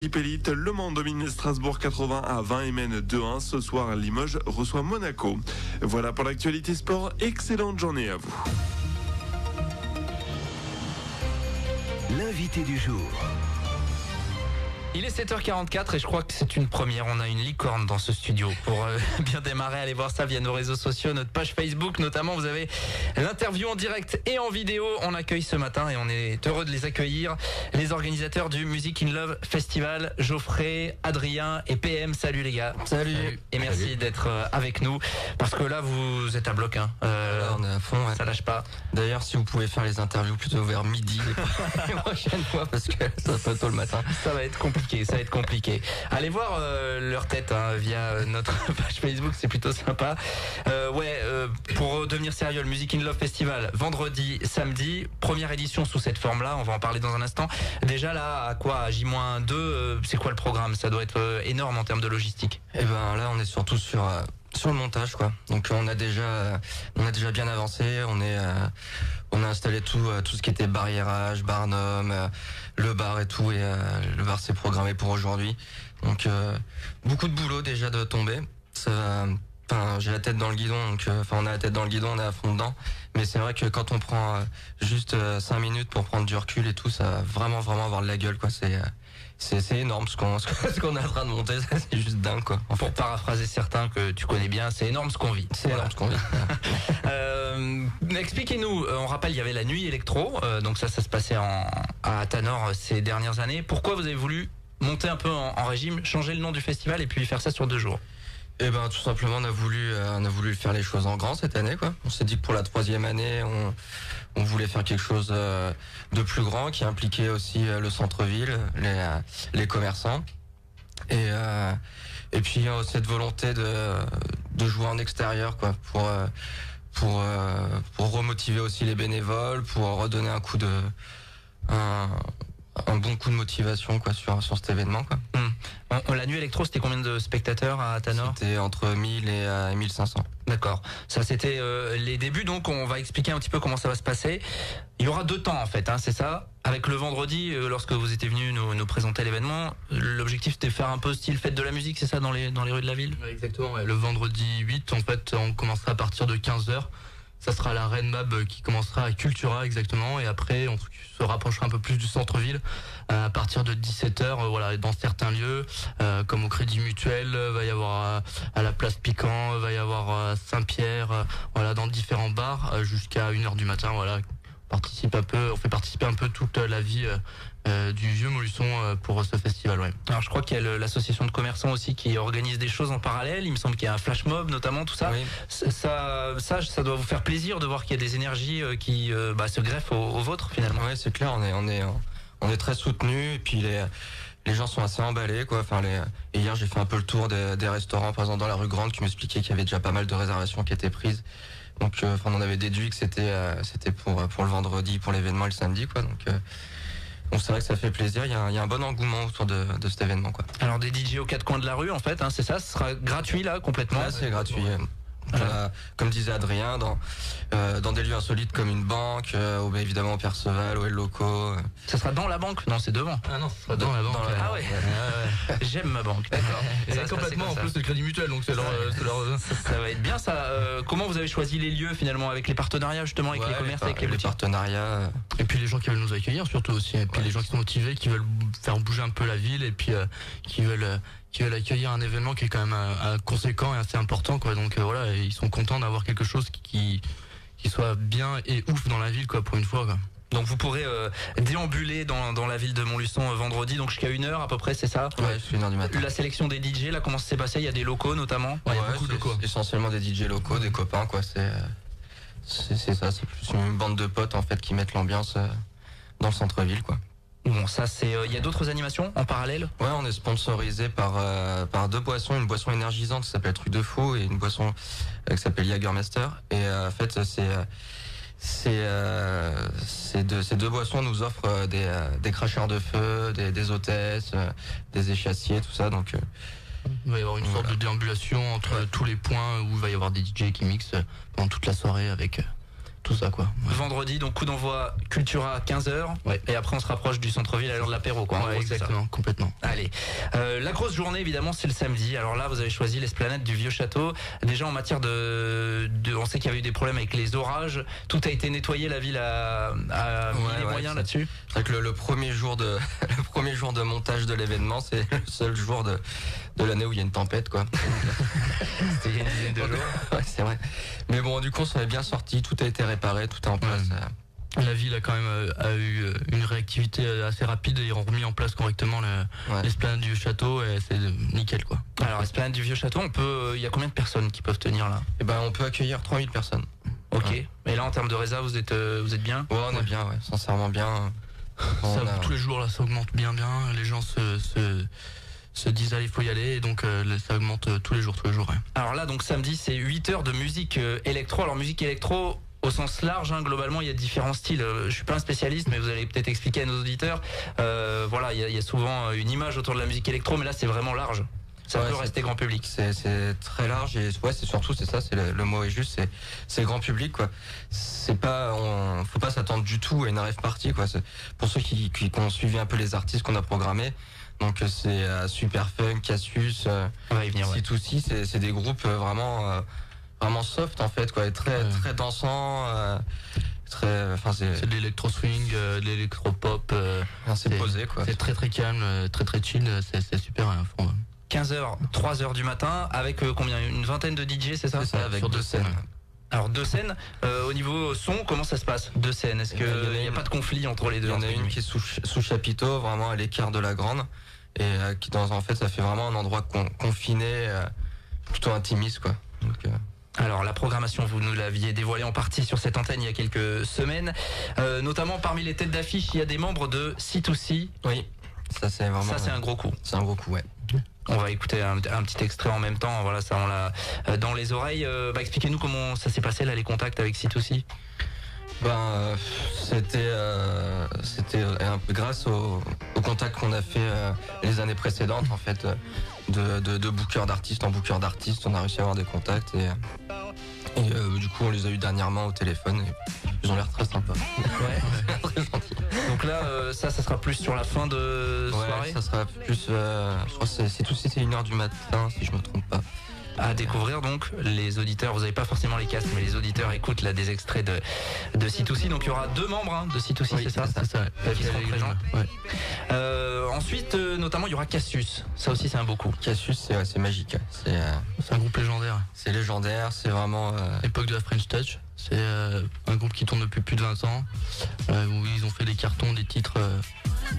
Élite, Le Mans domine Strasbourg 80 à 20 et mène 2-1. Ce soir, Limoges reçoit Monaco. Voilà pour l'actualité sport. Excellente journée à vous. L'invité du jour. Il est 7h44 et je crois que c'est une première. On a une licorne dans ce studio. Pour bien démarrer, allez voir ça via nos réseaux sociaux, notre page Facebook notamment. Vous avez l'interview en direct et en vidéo. On accueille ce matin et on est heureux de les accueillir. Les organisateurs du Music in Love Festival, Geoffrey, Adrien et PM. Salut les gars. Salut. Et merci d'être avec nous. Parce que là, vous êtes à bloc. On est à fond. Ouais. Ça lâche pas. D'ailleurs, si vous pouvez faire les interviews plutôt vers midi les prochaines fois, parce que ça va tôt le matin. Ça va être compliqué. Allez voir leur tête via notre page Facebook, c'est plutôt sympa. Pour devenir sérieux, le Music in Love Festival, vendredi, samedi, première édition sous cette forme-là, on va en parler dans un instant. Déjà là, à J-2, c'est quoi le programme? Ça doit être énorme en termes de logistique. Et ben là, on est surtout sur le montage, quoi. Donc on a déjà bien avancé. On a installé tout ce qui était barriérage, barnum, le bar et tout. Et le bar s'est programmé pour aujourd'hui. Donc beaucoup de boulot déjà de tomber. J'ai la tête dans le guidon, donc on a la tête dans le guidon, on est à fond dedans. Mais c'est vrai que quand on prend juste 5 minutes pour prendre du recul et tout, ça va vraiment avoir de la gueule, quoi. C'est énorme ce qu'on est en train de monter, c'est juste dingue, quoi. Pour paraphraser certains que tu connais bien, c'est énorme ce qu'on vit. C'est énorme ce qu'on vit. Expliquez-nous, on rappelle, il y avait la nuit électro, donc ça se passait à Tanor ces dernières années. Pourquoi vous avez voulu monter un peu en régime, changer le nom du festival et puis faire ça sur 2 jours? Eh ben, tout simplement, on a voulu faire les choses en grand cette année, quoi. On s'est dit que pour la 3e année, on voulait faire quelque chose de plus grand, qui impliquait aussi le centre-ville, les commerçants, et puis cette volonté de jouer en extérieur, quoi, pour remotiver aussi les bénévoles, pour redonner un bon coup de motivation, quoi, sur cet événement, quoi. La nuit électro, c'était combien de spectateurs à Tanor? C'était entre 1000 et 1500. D'accord. Ça, c'était les débuts, donc on va expliquer un petit peu comment ça va se passer. Il y aura 2 temps, en fait, c'est ça. Avec le vendredi, lorsque vous étiez venus nous présenter l'événement, l'objectif c'était de faire un peu style fête de la musique, c'est ça, dans les rues de la ville? Ouais, exactement, ouais. Le vendredi 8, en fait, on commencera à partir de 15h. Ça sera la Reine Mab qui commencera à Cultura exactement, et après on se rapprochera un peu plus du centre-ville à partir de 17h. Voilà, dans certains lieux comme au Crédit Mutuel, va y avoir à la Place Piquant, va y avoir à Saint-Pierre, voilà, dans différents bars jusqu'à 1h du matin. Voilà, on fait participer un peu toute la vie du vieux Montluçon pour ce festival, ouais. Alors je crois qu'il y a l'association de commerçants aussi qui organise des choses en parallèle. Il me semble qu'il y a un flash mob notamment, tout ça. Oui. Ça doit vous faire plaisir de voir qu'il y a des énergies qui se greffent aux vôtres finalement. Ouais, c'est clair, on est très soutenus, et puis les gens sont assez emballés, quoi. Et hier j'ai fait un peu le tour des restaurants par exemple dans la rue Grande, qui m'expliquaient qu'il y avait déjà pas mal de réservations qui étaient prises. Donc on en avait déduit que c'était pour le vendredi, pour l'événement le samedi, quoi. Donc c'est vrai que ça fait plaisir. Il y a un bon engouement autour de cet événement, quoi. Alors des DJ aux 4 coins de la rue, en fait, c'est ça. Ce sera gratuit là, complètement. Ouais, c'est gratuit. Voilà. Comme disait Adrien, dans des lieux insolites comme une banque, évidemment au Perceval, au El Loco. Ça sera dans la banque? Non, c'est devant. Ah non, ce sera dans la banque. Ah ouais. J'aime ma banque. D'accord. Et complètement, en plus c'est le Crédit Mutuel, donc c'est leur. Ça va être bien ça. Comment vous avez choisi les lieux finalement, avec les partenariats justement, avec les commerces, avec les boutiques? Partenariats. Et puis les gens qui veulent nous accueillir surtout aussi. Et puis les gens qui sont motivés, qui veulent faire bouger un peu la ville, et puis qui veulent accueillir un événement qui est quand même conséquent et assez important, quoi. Donc voilà, ils sont contents d'avoir quelque chose qui soit bien et ouf dans la ville, quoi, pour une fois, quoi. Donc vous pourrez déambuler dans la ville de Montluçon vendredi, donc jusqu'à 1h à peu près, c'est ça? Ouais, jusqu'à 1h du matin. La sélection des DJ, là, comment ça s'est passé? Il y a des locaux notamment? Ouais, il y a beaucoup de locaux. Essentiellement des DJ locaux, des copains, quoi. C'est ça, c'est plus une bande de potes en fait qui mettent l'ambiance dans le centre-ville, quoi. Bon, ça c'est. Il y a d'autres animations en parallèle? Ouais, on est sponsorisé par 2 boissons, une boisson énergisante qui s'appelle Truc de Fou et une boisson qui s'appelle Jagermeister. Et en fait, ces 2 boissons nous offrent des cracheurs de feu, des hôtesses, des échassiers, tout ça. Donc il va y avoir une sorte de déambulation entre tous les points où il va y avoir des DJ qui mixent pendant toute la soirée avec tout ça quoi. Ouais. Vendredi, donc coup d'envoi Cultura à 15h. Ouais. Et après, on se rapproche du centre-ville à l'heure de l'apéro, quoi. Ouais, exactement, complètement. Allez, la grosse journée évidemment c'est le samedi. Alors là vous avez choisi l'esplanade du Vieux Château. Déjà en matière on sait qu'il y avait eu des problèmes avec les orages. Tout a été nettoyé, la ville a mis les moyens là-dessus. C'est vrai que le premier jour de le premier jour de montage de l'événement, c'est le seul jour de l'année où il y a une tempête quoi. C'était il y a une dizaine de jours. Ouais, c'est vrai. Mais bon, du coup on s'en est bien sorti, tout a été réparé, tout est en place. La ville a quand même a eu une réactivité assez rapide et ils ont remis en place correctement l'esplanade du château et c'est nickel quoi. Alors esplanade du Vieux Château, il y a combien de personnes qui peuvent tenir là? Et ben on peut accueillir 3000 personnes. Ok. Ouais. Et là en termes de résa vous êtes bien? Ouais, on est bien, ouais, sincèrement bien. Tous les jours là ça augmente bien. Les gens se disent allez il faut y aller et donc ça augmente tous les jours ouais. Alors là donc samedi c'est 8 heures de musique électro. Alors musique électro au sens large, hein, globalement il y a différents styles. Je suis pas un spécialiste mais vous allez peut-être expliquer à nos auditeurs. Voilà, il y a souvent une image autour de la musique électro mais là c'est vraiment large. Ça peut rester grand public. C'est très large et ouais, c'est surtout c'est ça, c'est le mot est juste, c'est grand public quoi. C'est pas, faut pas s'attendre du tout à une rave party quoi. Pour ceux qui ont suivi un peu les artistes qu'on a programmés, donc c'est Super Funk, Cassius, C2C, c'est des groupes vraiment soft en fait quoi, et très dansant. C'est de l'électro swing, de l'électro pop. C'est posé quoi. C'est très calme, très chill, c'est super. 15h, 3h du matin, avec combien? Une vingtaine de DJ, c'est ça? C'est ça, avec 2 scènes. Alors 2 scènes, au niveau son, comment ça se passe? 2 scènes, est-ce qu'il n'y a pas de conflit entre les deux? Il y en a une qui est sous chapiteau, vraiment à l'écart de la grande, et qui en fait ça fait vraiment un endroit confiné, plutôt intimiste quoi. Donc, Alors la programmation, vous nous l'aviez dévoilée en partie sur cette antenne il y a quelques semaines, notamment parmi les têtes d'affiche, il y a des membres de C2C. Oui, ça c'est vraiment... Ça c'est un gros coup. C'est un gros coup, ouais. On va écouter un petit extrait en même temps, voilà, ça on l'a dans les oreilles. Expliquez-nous comment ça s'est passé là, les contacts avec C2C. C'était un peu grâce au contact qu'on a fait les années précédentes en fait, de booker d'artistes en booker d'artistes, on a réussi à avoir des contacts et du coup on les a eu dernièrement au téléphone et ils ont l'air très sympas. Ouais. Très gentils. Donc là ça sera plus sur la fin de soirée. Ça sera plus je crois que c'est 1h du matin si je me trompe pas. À découvrir donc, les auditeurs, vous n'avez pas forcément les casques, mais les auditeurs écoutent là des extraits de C2C. Donc il y aura 2 membres de C2C, oui, c'est ça, qui seront présents. Ouais. Ensuite, notamment, il y aura Cassius. Ça aussi, c'est un beau coup. Cassius, c'est magique. C'est un groupe légendaire. C'est légendaire, c'est vraiment... Époque de la French Touch. C'est un groupe qui tourne depuis plus de 20 ans, où ils ont fait des cartons, des titres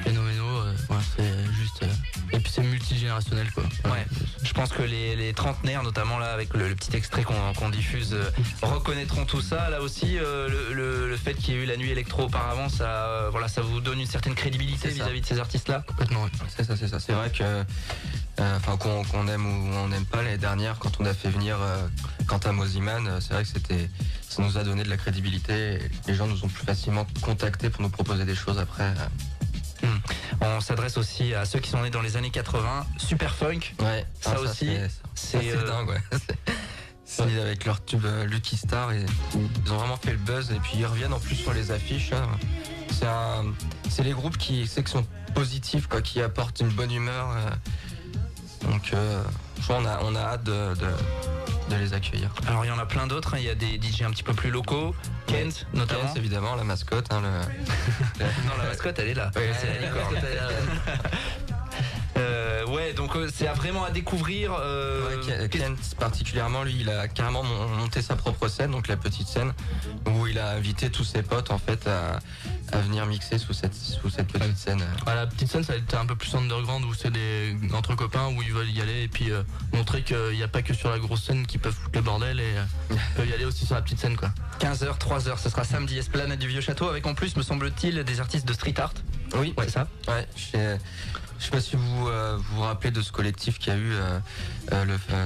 phénoménaux. C'est juste... Et puis c'est multigénérationnel quoi. Ouais. Je pense que les trentenaires, notamment là avec le petit extrait qu'on diffuse, reconnaîtront tout ça. Là aussi, le fait qu'il y ait eu la nuit électro auparavant, ça vous donne une certaine crédibilité vis-à-vis de ces artistes-là. Complètement. Ouais. C'est ça. C'est vrai que qu'on aime ou on n'aime pas, l'année dernière quand on a fait venir Quentin Mosiman, c'est vrai que ça nous a donné de la crédibilité. Et les gens nous ont plus facilement contactés pour nous proposer des choses après. On s'adresse aussi à ceux qui sont nés dans les années 80. Super Funk. Ouais. Ça aussi. C'est dingue. Ouais. C'est avec leur tube Lucky Star et ils ont vraiment fait le buzz et puis ils reviennent en plus sur les affiches. Hein. C'est les groupes qui sont positifs quoi, qui apportent une bonne humeur. Donc je crois on a hâte de les accueillir. Alors il y en a plein d'autres, hein. Il y a des DJ un petit peu plus locaux, Kent notamment. Kent évidemment, la mascotte. Hein, Non, la mascotte elle est là. Oui, c'est la licorne. Ouais, donc c'est vraiment à découvrir. Kent particulièrement, lui, il a carrément monté sa propre scène, donc la petite scène, où il a invité tous ses potes en fait à venir mixer sous cette petite scène. La petite scène, ça a été un peu plus underground, où c'est entre copains où ils veulent y aller et puis montrer qu'il n'y a pas que sur la grosse scène qu'ils peuvent foutre le bordel et peuvent y aller aussi sur la petite scène quoi. 15h, 3h, ce sera samedi, esplanade du Vieux Château, avec en plus, me semble-t-il, des artistes de street art. Oui, c'est ça. Ouais, je sais pas si vous vous rappelez de ce collectif qu'il y a eu,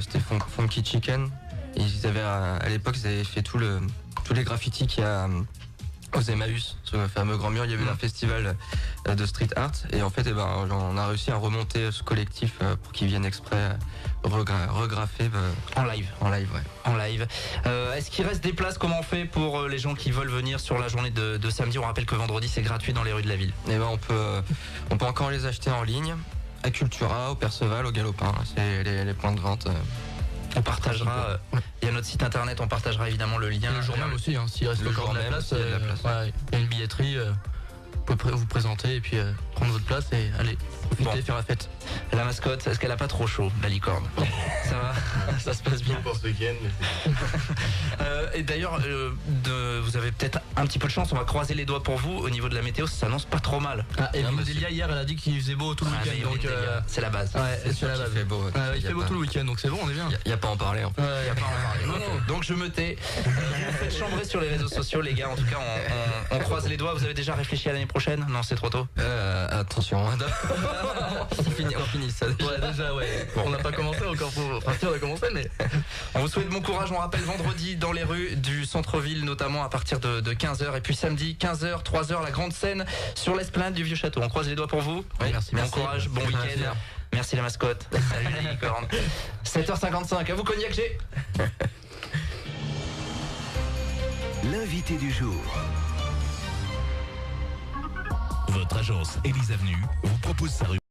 c'était Funky Chicken. Et ils avaient, à l'époque, ils avaient fait tous les graffitis qu'il y a aux Emmaüs, sur le fameux Grand Mur. Il y avait un festival de street art et en fait, on a réussi à remonter ce collectif pour qu'ils viennent exprès regraffer En live. en live. Ouais. En live. Est-ce qu'il reste des places? Comment on fait pour les gens qui veulent venir sur la journée de samedi? On rappelle que vendredi c'est gratuit dans les rues de la ville. Et on peut encore les acheter en ligne à Cultura, au Perceval, au Galopin. C'est les points de vente. On partagera, il y a notre site internet, on partagera évidemment le lien. Le jour même aussi, hein, s'il reste Le encore jour de la même, place, s'il y a de la place. il y a une billetterie, vous pouvez vous présenter et puis prendre votre place et aller profiter, faire la fête. La mascotte, est-ce qu'elle a pas trop chaud, la licorne? Ça va? Ça se passe bien? Pour ce week-end, Et d'ailleurs, vous avez peut-être un petit peu de chance, on va croiser les doigts pour vous. Au niveau de la météo, ça s'annonce pas trop mal. Et Delia hier, elle a dit qu'il faisait beau tout le Ah, week-end, mais donc c'est la base. ouais, c'est la base. Il fait beau. Il fait beau tout le week-end, donc c'est bon, on est bien. Il n'y a pas à en parler. En fait. Il y a pas à en parler. Non. Donc je me tais. Vous faites chambrer sur les réseaux sociaux, les gars. En tout cas, on croise les doigts. Vous avez déjà réfléchi à l'année prochaine? Non, c'est trop tôt. Attention, on finit ça. Ouais, déjà, ouais. On n'a pas commencé encore. Enfin, si, on a commencé, mais. On vous souhaite bon courage. On rappelle vendredi dans les rues du centre-ville, notamment à partir de 15h. Et puis samedi, 15h, 3h, la grande scène sur l'esplanade du Vieux Château. On croise les doigts pour vous. Oui, merci. Bon courage, bon week-end. Merci la mascotte. Salut la licorne. 7h55. À vous, Cognac G. L'invité du jour. Votre agence Élise Avenue vous propose sa